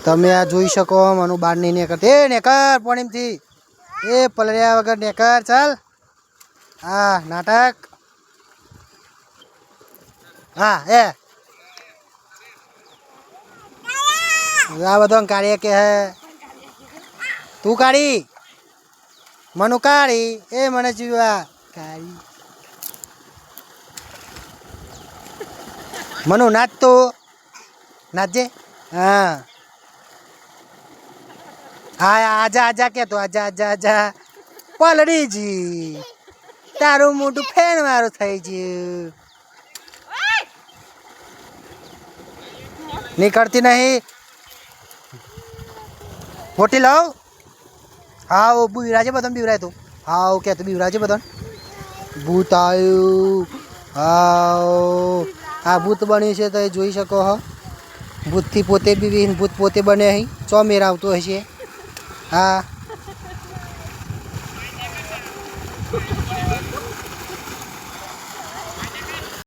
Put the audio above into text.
તમે આ જોઈ શકો મનું બાર નહીં નેકર એ નેકર પોણીમથી એ પલળ્યા વગર નેકર ચાલ હા નાટક હા એ આ બધો કાઢીએ કે હે તું કાઢી મનુ કાઢી એ મને જીવા કાઢી મનુ નાચ તો નાચજે હા હા આજા આજા કે તો આજા આજા આજા પલડીજી તારું મોટું ફેન મારું થઈ ગયું નીકળતી નહીં મોટી લાવ હાવ બીવરાજે બધાને બીવરાય તું હાવ કે તું બીવરાજે બધાને ભૂત આવ્યું હાવ આ ભૂત બન્યું છે તો એ જોઈ શકો હો ભૂતથી પોતે બી ભૂત પોતે બને અહીં ચો મેર આવતો હશે હા